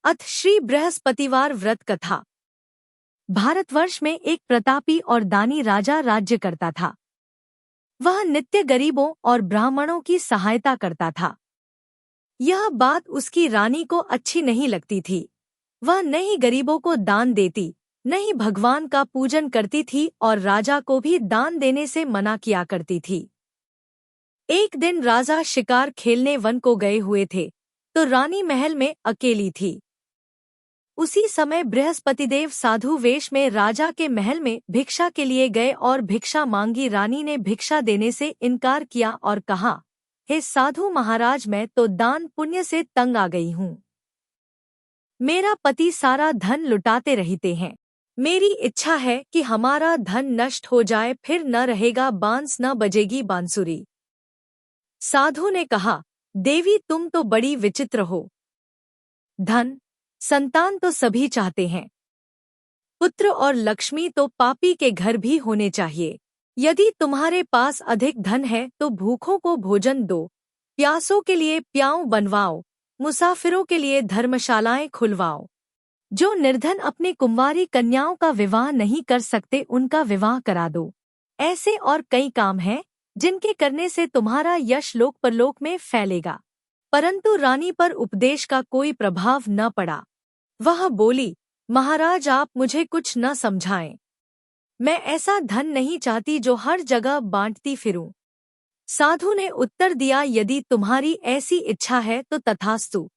अथ श्री बृहस्पतिवार व्रत कथा। भारतवर्ष में एक प्रतापी और दानी राजा राज्य करता था। वह नित्य गरीबों और ब्राह्मणों की सहायता करता था। यह बात उसकी रानी को अच्छी नहीं लगती थी। वह न ही गरीबों को दान देती, न ही भगवान का पूजन करती थी और राजा को भी दान देने से मना किया करती थी। एक दिन राजा शिकार खेलने वन को गए हुए थे, तो रानी महल में अकेली थी। उसी समय बृहस्पतिदेव साधु वेश में राजा के महल में भिक्षा के लिए गए और भिक्षा मांगी। रानी ने भिक्षा देने से इनकार किया और कहा, हे साधु महाराज, मैं तो दान पुण्य से तंग आ गई हूँ। मेरा पति सारा धन लुटाते रहते हैं। मेरी इच्छा है कि हमारा धन नष्ट हो जाए, फिर न रहेगा बांस न बजेगी बांसुरी। साधु ने कहा, देवी तुम तो बड़ी विचित्र हो। धन संतान तो सभी चाहते हैं, पुत्र और लक्ष्मी तो पापी के घर भी होने चाहिए। यदि तुम्हारे पास अधिक धन है तो भूखों को भोजन दो, प्यासों के लिए प्याऊ बनवाओ, मुसाफिरों के लिए धर्मशालाएं खुलवाओ। जो निर्धन अपनी कुंवारी कन्याओं का विवाह नहीं कर सकते उनका विवाह करा दो। ऐसे और कई काम हैं जिनके करने से तुम्हारा यश लोक परलोक में फैलेगा। परंतु रानी पर उपदेश का कोई प्रभाव न पड़ा। वह बोली, महाराज आप मुझे कुछ न समझाएं। मैं ऐसा धन नहीं चाहती जो हर जगह बांटती फिरूं। साधु ने उत्तर दिया, यदि तुम्हारी ऐसी इच्छा है तो तथास्तु।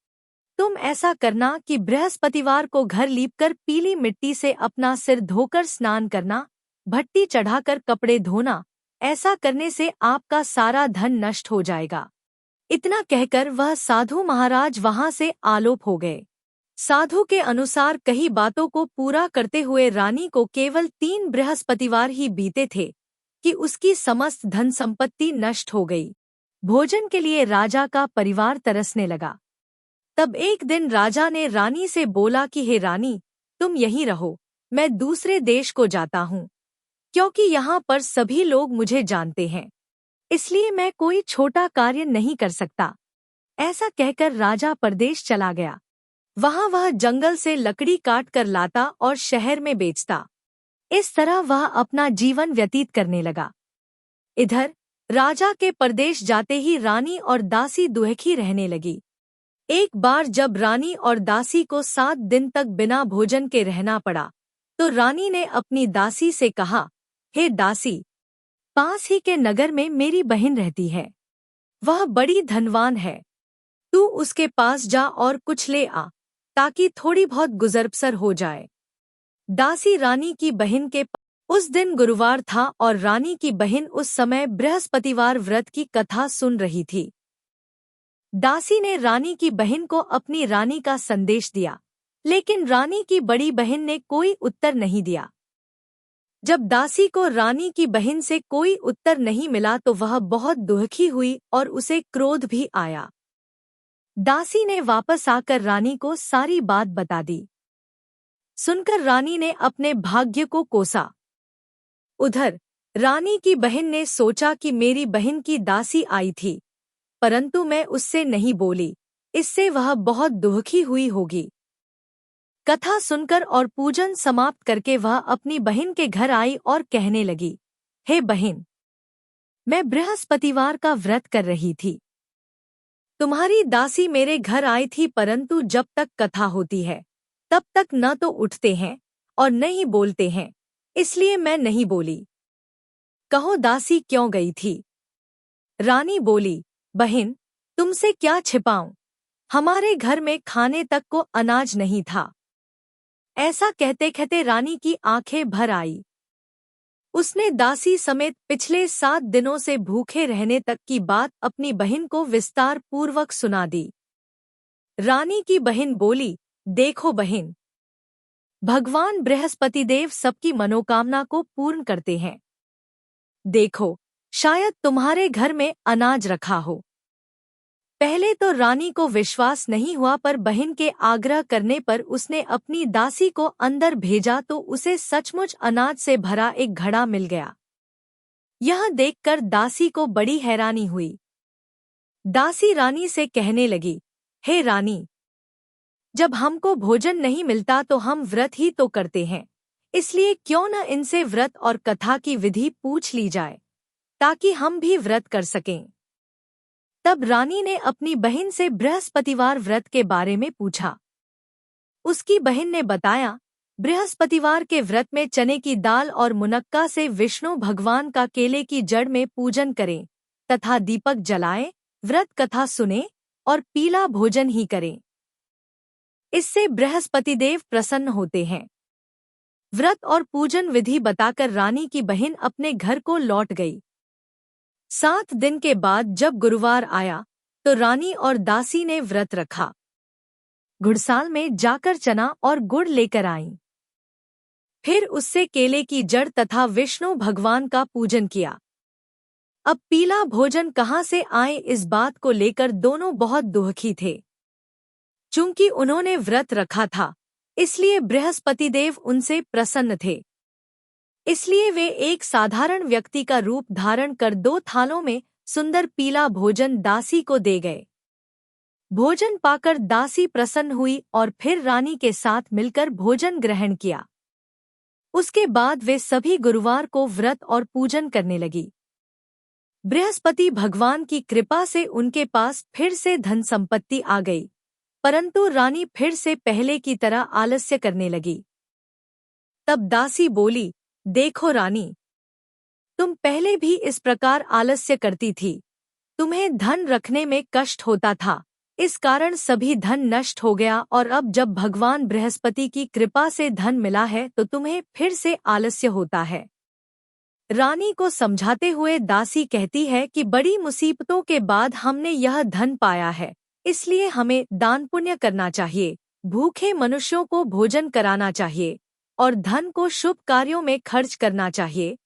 तुम ऐसा करना कि बृहस्पतिवार को घर लीपकर पीली मिट्टी से अपना सिर धोकर स्नान करना, भट्टी चढ़ाकर कपड़े धोना। ऐसा करने से आपका सारा धन नष्ट हो जाएगा। इतना कहकर वह साधु महाराज वहां से आलोप हो गए। साधु के अनुसार कई बातों को पूरा करते हुए रानी को केवल 3 बृहस्पतिवार ही बीते थे कि उसकी समस्त धन संपत्ति नष्ट हो गई। भोजन के लिए राजा का परिवार तरसने लगा। तब एक दिन राजा ने रानी से बोला कि हे रानी, तुम यहीं रहो, मैं दूसरे देश को जाता हूँ, क्योंकि यहाँ पर सभी लोग मुझे जानते हैं, इसलिए मैं कोई छोटा कार्य नहीं कर सकता। ऐसा कहकर राजा परदेश चला गया। वहाँ वह जंगल से लकड़ी काट कर लाता और शहर में बेचता। इस तरह वह अपना जीवन व्यतीत करने लगा। इधर राजा के परदेश जाते ही रानी और दासी दुखी रहने लगी। एक बार जब रानी और दासी को 7 दिन तक बिना भोजन के रहना पड़ा, तो रानी ने अपनी दासी से कहा, हे दासी, पास ही के नगर में मेरी बहन रहती है। वह बड़ी धनवान है। तू उसके पास जा और कुछ ले आ, ताकि थोड़ी बहुत गुजर-बसर हो जाए। दासी रानी की बहन के उस दिन गुरुवार था और रानी की बहन उस समय बृहस्पतिवार व्रत की कथा सुन रही थी। दासी ने रानी की बहन को अपनी रानी का संदेश दिया, लेकिन रानी की बड़ी बहन ने कोई उत्तर नहीं दिया। जब दासी को रानी की बहन से कोई उत्तर नहीं मिला तो वह बहुत दुखी हुई और उसे क्रोध भी आया। दासी ने वापस आकर रानी को सारी बात बता दी। सुनकर रानी ने अपने भाग्य को कोसा। उधर रानी की बहन ने सोचा कि मेरी बहन की दासी आई थी, परंतु मैं उससे नहीं बोली, इससे वह बहुत दुखी हुई होगी। कथा सुनकर और पूजन समाप्त करके वह अपनी बहन के घर आई और कहने लगी, हे बहन, मैं बृहस्पतिवार का व्रत कर रही थी। तुम्हारी दासी मेरे घर आई थी, परंतु जब तक कथा होती है तब तक न तो उठते हैं और न ही बोलते हैं, इसलिए मैं नहीं बोली। कहो दासी क्यों गई थी? रानी बोली, बहन, तुमसे क्या छिपाऊं, हमारे घर में खाने तक को अनाज नहीं था। ऐसा कहते कहते रानी की आंखें भर आई। उसने दासी समेत पिछले 7 दिनों से भूखे रहने तक की बात अपनी बहन को विस्तार पूर्वक सुना दी। रानी की बहन बोली, देखो बहन, भगवान बृहस्पतिदेव सबकी मनोकामना को पूर्ण करते हैं। देखो, शायद तुम्हारे घर में अनाज रखा हो। पहले तो रानी को विश्वास नहीं हुआ, पर बहन के आग्रह करने पर उसने अपनी दासी को अंदर भेजा तो उसे सचमुच अनाज से भरा एक घड़ा मिल गया। यह देखकर दासी को बड़ी हैरानी हुई। दासी रानी से कहने लगी, हे रानी, जब हमको भोजन नहीं मिलता तो हम व्रत ही तो करते हैं, इसलिए क्यों न इनसे व्रत और कथा की विधि पूछ ली जाए, ताकि हम भी व्रत कर सकें। तब रानी ने अपनी बहन से बृहस्पतिवार व्रत के बारे में पूछा। उसकी बहन ने बताया, बृहस्पतिवार के व्रत में चने की दाल और मुनक्का से विष्णु भगवान का केले की जड़ में पूजन करें तथा दीपक जलाएं, व्रत कथा सुने और पीला भोजन ही करें। इससे बृहस्पति देव प्रसन्न होते हैं। व्रत और पूजन विधि बताकर रानी की बहन अपने घर को लौट गई। 7 दिन के बाद जब गुरुवार आया तो रानी और दासी ने व्रत रखा। घुड़साल में जाकर चना और गुड़ लेकर आईं। फिर उससे केले की जड़ तथा विष्णु भगवान का पूजन किया। अब पीला भोजन कहाँ से आए, इस बात को लेकर दोनों बहुत दुखी थे। चूंकि उन्होंने व्रत रखा था, इसलिए बृहस्पति देव उनसे प्रसन्न थे। इसलिए वे एक साधारण व्यक्ति का रूप धारण कर 2 थालों में सुंदर पीला भोजन दासी को दे गए। भोजन पाकर दासी प्रसन्न हुई और फिर रानी के साथ मिलकर भोजन ग्रहण किया। उसके बाद वे सभी गुरुवार को व्रत और पूजन करने लगी। बृहस्पति भगवान की कृपा से उनके पास फिर से धन संपत्ति आ गई, परंतु रानी फिर से पहले की तरह आलस्य करने लगी। तब दासी बोली, देखो रानी, तुम पहले भी इस प्रकार आलस्य करती थी। तुम्हें धन रखने में कष्ट होता था, इस कारण सभी धन नष्ट हो गया, और अब जब भगवान बृहस्पति की कृपा से धन मिला है तो तुम्हें फिर से आलस्य होता है। रानी को समझाते हुए दासी कहती है कि बड़ी मुसीबतों के बाद हमने यह धन पाया है, इसलिए हमें दान पुण्य करना चाहिए, भूखे मनुष्यों को भोजन कराना चाहिए और धन को शुभ कार्यों में खर्च करना चाहिए,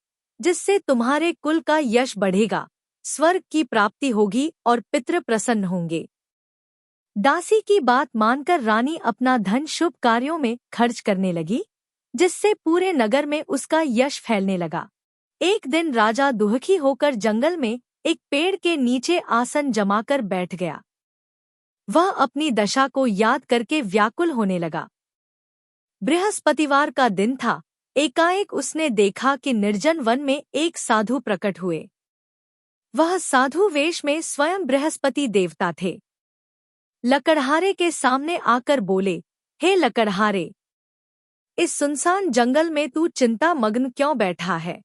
जिससे तुम्हारे कुल का यश बढ़ेगा, स्वर्ग की प्राप्ति होगी और पितृ प्रसन्न होंगे। दासी की बात मानकर रानी अपना धन शुभ कार्यों में खर्च करने लगी, जिससे पूरे नगर में उसका यश फैलने लगा। एक दिन राजा दुखी होकर जंगल में एक पेड़ के नीचे आसन जमाकर बैठ गया। वह अपनी दशा को याद करके व्याकुल होने लगा। बृहस्पतिवार का दिन था। एकाएक उसने देखा कि निर्जन वन में एक साधु प्रकट हुए। वह साधु वेश में स्वयं बृहस्पति देवता थे। लकड़हारे के सामने आकर बोले, हे लकड़हारे, इस सुनसान जंगल में तू चिंता मग्न क्यों बैठा है?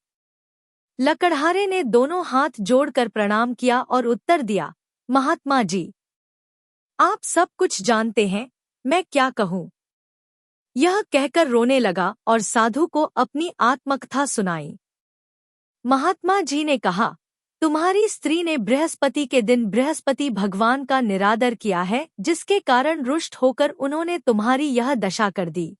लकड़हारे ने दोनों हाथ जोड़कर प्रणाम किया और उत्तर दिया, महात्मा जी, आप सब कुछ जानते हैं, मैं क्या कहूँ। यह कहकर रोने लगा और साधु को अपनी आत्मकथा सुनाई। महात्मा जी ने कहा, तुम्हारी स्त्री ने बृहस्पति के दिन बृहस्पति भगवान का निरादर किया है, जिसके कारण रुष्ट होकर उन्होंने तुम्हारी यह दशा कर दी।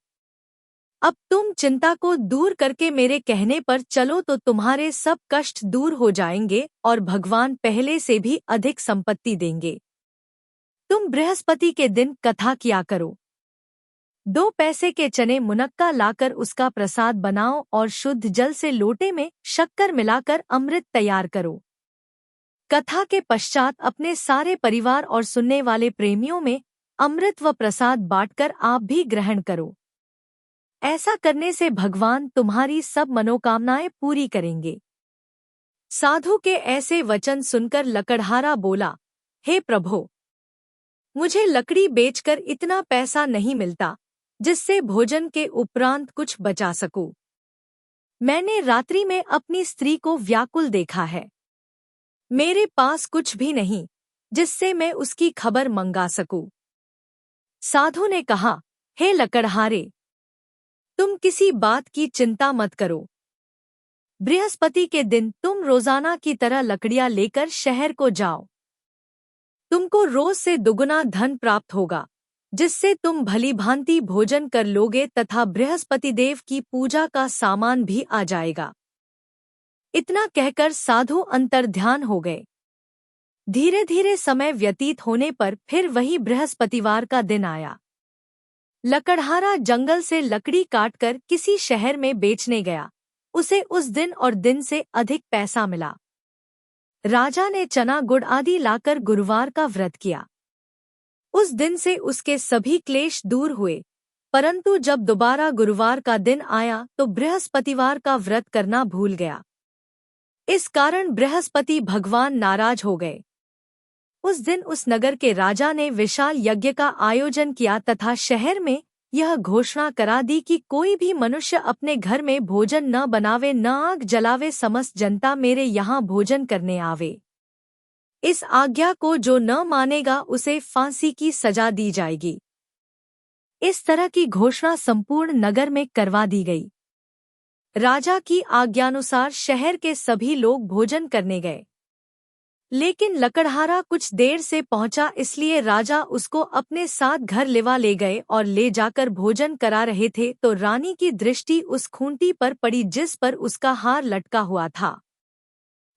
अब तुम चिंता को दूर करके मेरे कहने पर चलो तो तुम्हारे सब कष्ट दूर हो जाएंगे और भगवान पहले से भी अधिक संपत्ति देंगे। तुम बृहस्पति के दिन कथा किया करो। 2 पैसे के चने मुनक्का लाकर उसका प्रसाद बनाओ और शुद्ध जल से लोटे में शक्कर मिलाकर अमृत तैयार करो। कथा के पश्चात अपने सारे परिवार और सुनने वाले प्रेमियों में अमृत व प्रसाद बांटकर आप भी ग्रहण करो। ऐसा करने से भगवान तुम्हारी सब मनोकामनाएं पूरी करेंगे। साधु के ऐसे वचन सुनकर लकड़हारा बोला, हे प्रभो, मुझे लकड़ी बेचकर इतना पैसा नहीं मिलता जिससे भोजन के उपरांत कुछ बचा सकूं। मैंने रात्रि में अपनी स्त्री को व्याकुल देखा है। मेरे पास कुछ भी नहीं जिससे मैं उसकी खबर मंगा सकूं। साधु ने कहा, हे लकड़हारे, तुम किसी बात की चिंता मत करो। बृहस्पति के दिन तुम रोजाना की तरह लकड़ियां लेकर शहर को जाओ। तुमको रोज से दुगुना धन प्राप्त होगा, जिससे तुम भली भांति भोजन कर लोगे तथा बृहस्पति देव की पूजा का सामान भी आ जाएगा। इतना कहकर साधु अंतर्ध्यान हो गए। धीरे धीरे समय व्यतीत होने पर फिर वही बृहस्पतिवार का दिन आया। लकड़हारा जंगल से लकड़ी काटकर किसी शहर में बेचने गया। उसे उस दिन और दिन से अधिक पैसा मिला। राजा ने चना गुड़ आदि लाकर गुरुवार का व्रत किया। उस दिन से उसके सभी क्लेश दूर हुए, परंतु जब दोबारा गुरुवार का दिन आया तो बृहस्पतिवार का व्रत करना भूल गया। इस कारण बृहस्पति भगवान नाराज हो गए। उस दिन उस नगर के राजा ने विशाल यज्ञ का आयोजन किया तथा शहर में यह घोषणा करा दी कि कोई भी मनुष्य अपने घर में भोजन न बनावे, न आग जलावे, समस्त जनता मेरे यहाँ भोजन करने आवे। इस आज्ञा को जो न मानेगा उसे फांसी की सजा दी जाएगी। इस तरह की घोषणा संपूर्ण नगर में करवा दी गई। राजा की आज्ञानुसार शहर के सभी लोग भोजन करने गए, लेकिन लकड़हारा कुछ देर से पहुंचा, इसलिए राजा उसको अपने साथ घर ले गए और ले जाकर भोजन करा रहे थे तो रानी की दृष्टि उस खूंटी पर पड़ी जिस पर उसका हार लटका हुआ था।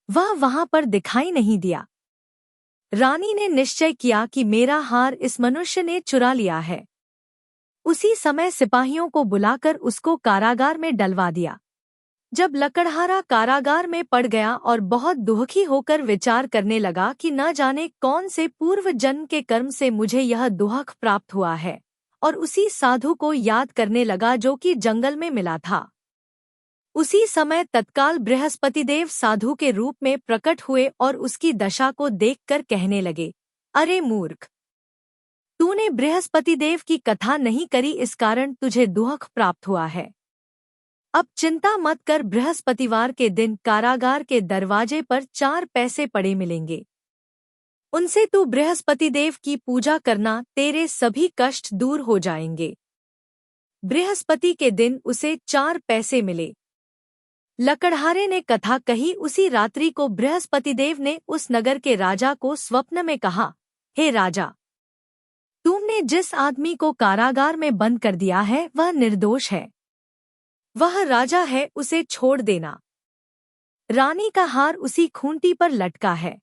वह वहां पर दिखाई नहीं दिया। रानी ने निश्चय किया कि मेरा हार इस मनुष्य ने चुरा लिया है। उसी समय सिपाहियों को बुलाकर उसको कारागार में डलवा दिया। जब लकड़हारा कारागार में पड़ गया और बहुत दुखी होकर विचार करने लगा कि न जाने कौन से पूर्व जन्म के कर्म से मुझे यह दुख प्राप्त हुआ है, और उसी साधु को याद करने लगा जो कि जंगल में मिला था। उसी समय तत्काल बृहस्पतिदेव साधु के रूप में प्रकट हुए और उसकी दशा को देखकर कहने लगे, अरे मूर्ख, तूने बृहस्पतिदेव की कथा नहीं करी, इस कारण तुझे दुख प्राप्त हुआ है। अब चिंता मत कर, बृहस्पतिवार के दिन कारागार के दरवाजे पर 4 पैसे पड़े मिलेंगे। उनसे तू बृहस्पतिदेव की पूजा करना, तेरे सभी कष्ट दूर हो जाएंगे। बृहस्पति के दिन उसे 4 पैसे मिले। लकड़हारे ने कथा कही। उसी रात्रि को बृहस्पतिदेव ने उस नगर के राजा को स्वप्न में कहा, हे राजा, तुमने जिस आदमी को कारागार में बंद कर दिया है वह निर्दोष है। वह राजा है, उसे छोड़ देना। रानी का हार उसी खूंटी पर लटका है।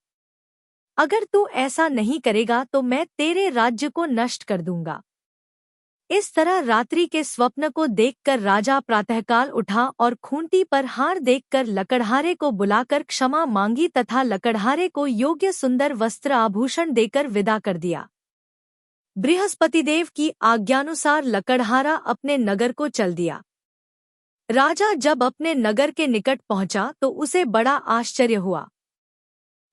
अगर तू ऐसा नहीं करेगा तो मैं तेरे राज्य को नष्ट कर दूंगा। इस तरह रात्रि के स्वप्न को देखकर राजा प्रातःकाल उठा और खूंटी पर हार देखकर लकड़हारे को बुलाकर क्षमा मांगी तथा लकड़हारे को योग्य सुंदर वस्त्र आभूषण देकर विदा कर दिया। बृहस्पतिदेव की आज्ञानुसार लकड़हारा अपने नगर को चल दिया। राजा जब अपने नगर के निकट पहुंचा तो उसे बड़ा आश्चर्य हुआ।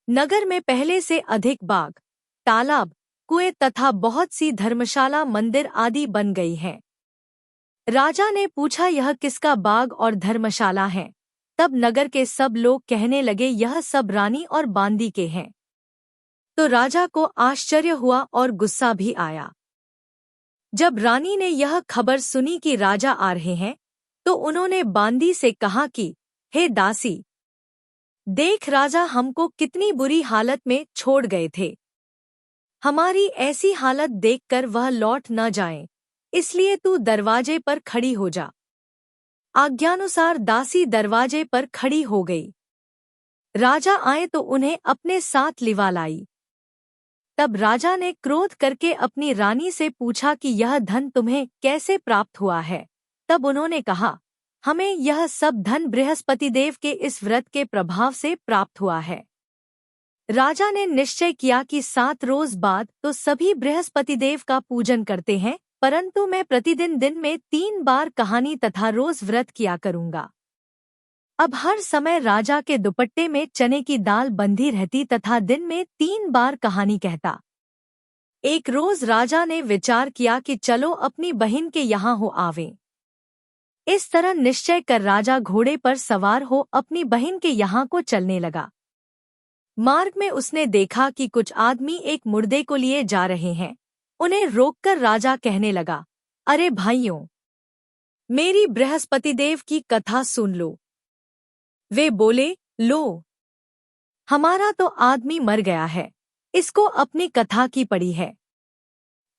नगर में पहले से अधिक बाग, तालाब, कुएं तथा बहुत सी धर्मशाला, मंदिर आदि बन गई हैं। राजा ने पूछा, यह किसका बाग और धर्मशाला है? तब नगर के सब लोग कहने लगे, यह सब रानी और बांदी के हैं। तो राजा को आश्चर्य हुआ और गुस्सा भी आया। जब रानी ने यह खबर सुनी कि राजा आ रहे हैं तो उन्होंने बांदी से कहा कि हे दासी, देख राजा हमको कितनी बुरी हालत में छोड़ गए थे। हमारी ऐसी हालत देखकर वह लौट न जाएं, इसलिए तू दरवाजे पर खड़ी हो जा। आज्ञानुसार दासी दरवाजे पर खड़ी हो गई। राजा आए तो उन्हें अपने साथ लिवा लाई। तब राजा ने क्रोध करके अपनी रानी से पूछा कि यह धन तुम्हें कैसे प्राप्त हुआ है? तब उन्होंने कहा, हमें यह सब धन बृहस्पतिदेव के इस व्रत के प्रभाव से प्राप्त हुआ है। राजा ने निश्चय किया कि 7 रोज बाद तो सभी बृहस्पतिदेव का पूजन करते हैं, परंतु मैं प्रतिदिन दिन में 3 बार कहानी तथा रोज व्रत किया करूंगा। अब हर समय राजा के दुपट्टे में चने की दाल बंधी रहती तथा दिन में 3 बार कहानी कहता। एक रोज राजा ने विचार किया कि चलो अपनी बहन के यहाँ हो आवें। इस तरह निश्चय कर राजा घोड़े पर सवार हो अपनी बहन के यहाँ को चलने लगा। मार्ग में उसने देखा कि कुछ आदमी एक मुर्दे को लिए जा रहे हैं। उन्हें रोककर राजा कहने लगा, अरे भाइयों, मेरी बृहस्पतिदेव की कथा सुन लो। वे बोले, लो, हमारा तो आदमी मर गया है, इसको अपनी कथा की पड़ी है।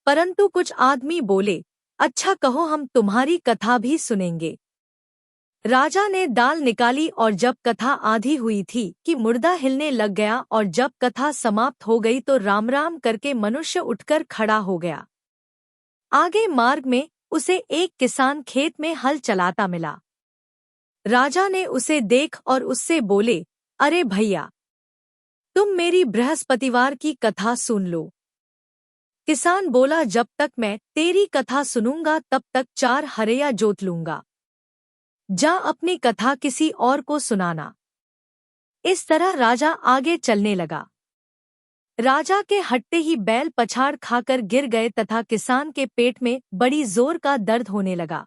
परंतु कुछ आदमी बोले, अच्छा कहो, हम तुम्हारी कथा भी सुनेंगे। राजा ने दाल निकाली और जब कथा आधी हुई थी कि मुर्दा हिलने लग गया और जब कथा समाप्त हो गई तो राम राम करके मनुष्य उठकर खड़ा हो गया। आगे मार्ग में उसे एक किसान खेत में हल चलाता मिला। राजा ने उसे देख और उससे बोले, अरे भैया, तुम मेरी बृहस्पतिवार की कथा सुन लो। किसान बोला, जब तक मैं तेरी कथा सुनूंगा तब तक 4 हरया जोत लूंगा। जा अपनी कथा किसी और को सुनाना। इस तरह राजा आगे चलने लगा। राजा के हटते ही बैल पछाड़ खाकर गिर गए तथा किसान के पेट में बड़ी जोर का दर्द होने लगा।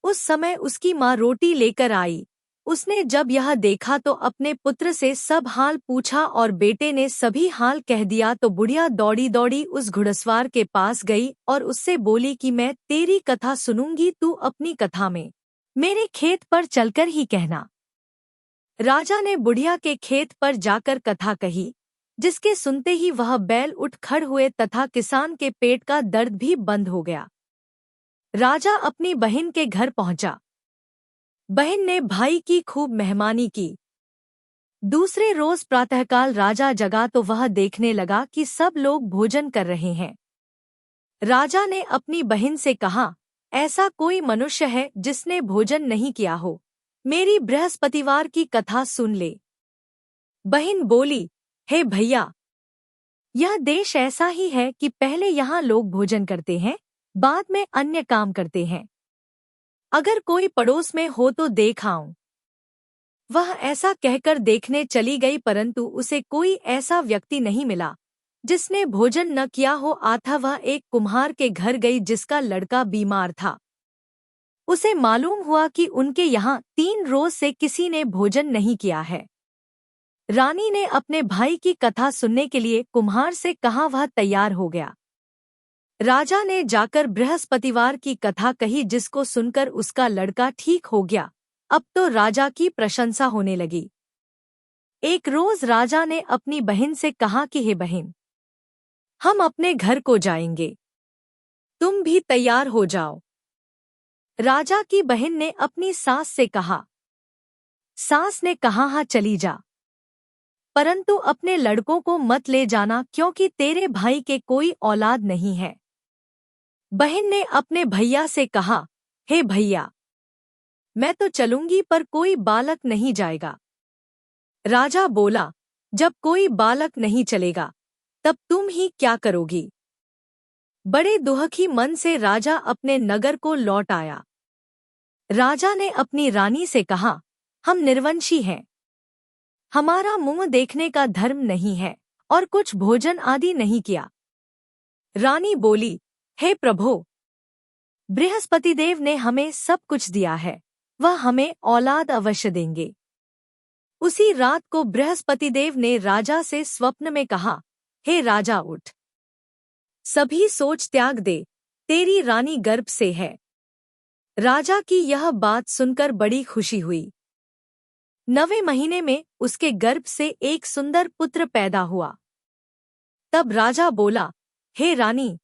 उस समय उसकी माँ रोटी लेकर आई। उसने जब यह देखा तो अपने पुत्र से सब हाल पूछा और बेटे ने सभी हाल कह दिया तो बुढ़िया दौड़ी दौड़ी उस घुड़सवार के पास गई और उससे बोली कि मैं तेरी कथा सुनूंगी, तू अपनी कथा में मेरे खेत पर चलकर ही कहना। राजा ने बुढ़िया के खेत पर जाकर कथा कही, जिसके सुनते ही वह बैल उठ खड़ हुए तथा किसान के पेट का दर्द भी बंद हो गया। राजा अपनी बहन के घर पहुंचा। बहन ने भाई की खूब मेहमानी की। दूसरे रोज प्रातःकाल राजा जगा तो वह देखने लगा कि सब लोग भोजन कर रहे हैं। राजा ने अपनी बहन से कहा, ऐसा कोई मनुष्य है जिसने भोजन नहीं किया हो, मेरी बृहस्पतिवार की कथा सुन ले। बहन बोली, हे भैया, यह देश ऐसा ही है कि पहले यहाँ लोग भोजन करते हैं, बाद में अन्य काम करते हैं। अगर कोई पड़ोस में हो तो देख आऊं। वह ऐसा कहकर देखने चली गई, परंतु उसे कोई ऐसा व्यक्ति नहीं मिला जिसने भोजन न किया हो। अतः वह एक कुम्हार के घर गई जिसका लड़का बीमार था। उसे मालूम हुआ कि उनके यहाँ 3 रोज से किसी ने भोजन नहीं किया है। रानी ने अपने भाई की कथा सुनने के लिए कुम्हार से कहा, वह तैयार हो गया। राजा ने जाकर बृहस्पतिवार की कथा कही, जिसको सुनकर उसका लड़का ठीक हो गया। अब तो राजा की प्रशंसा होने लगी। एक रोज राजा ने अपनी बहन से कहा कि हे बहन, हम अपने घर को जाएंगे, तुम भी तैयार हो जाओ। राजा की बहन ने अपनी सास से कहा। सास ने कहा, हाँ चली जा, परंतु अपने लड़कों को मत ले जाना, क्योंकि तेरे भाई के कोई औलाद नहीं है। बहन ने अपने भैया से कहा, हे भैया, मैं तो चलूंगी पर कोई बालक नहीं जाएगा। राजा बोला, जब कोई बालक नहीं चलेगा तब तुम ही क्या करोगी। बड़े दुखी मन से राजा अपने नगर को लौट आया। राजा ने अपनी रानी से कहा, हम निर्वंशी हैं, हमारा मुंह देखने का धर्म नहीं है और कुछ भोजन आदि नहीं किया। रानी बोली, हे प्रभो, बृहस्पतिदेव ने हमें सब कुछ दिया है, वह हमें औलाद अवश्य देंगे। उसी रात को बृहस्पतिदेव ने राजा से स्वप्न में कहा, हे राजा उठ, सभी सोच त्याग दे, तेरी रानी गर्भ से है। राजा की यह बात सुनकर बड़ी खुशी हुई। 9वें महीने में उसके गर्भ से एक सुंदर पुत्र पैदा हुआ। तब राजा बोला, हे रानी,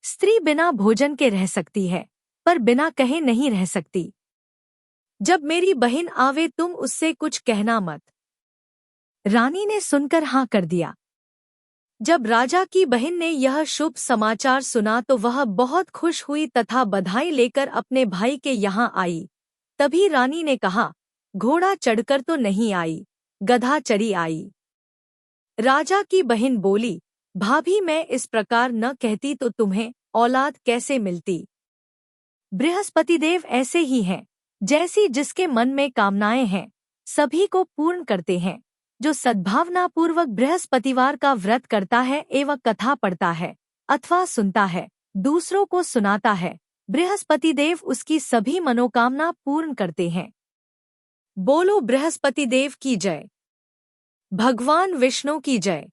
स्त्री बिना भोजन के रह सकती है, पर बिना कहे नहीं रह सकती। जब मेरी बहन आवे तुम उससे कुछ कहना मत। रानी ने सुनकर हाँ कर दिया। जब राजा की बहन ने यह शुभ समाचार सुना तो वह बहुत खुश हुई तथा बधाई लेकर अपने भाई के यहाँ आई। तभी रानी ने कहा, घोड़ा चढ़कर तो नहीं आई, गधा चढ़ी आई। राजा की बहन बोली, भाभी, मैं इस प्रकार न कहती तो तुम्हें औलाद कैसे मिलती। बृहस्पतिदेव ऐसे ही हैं, जैसी जिसके मन में कामनाएं हैं सभी को पूर्ण करते हैं। जो सद्भावना पूर्वक बृहस्पतिवार का व्रत करता है एवं कथा पढ़ता है अथवा सुनता है, दूसरों को सुनाता है, बृहस्पतिदेव उसकी सभी मनोकामना पूर्ण करते हैं। बोलो बृहस्पतिदेव की जय। भगवान विष्णु की जय।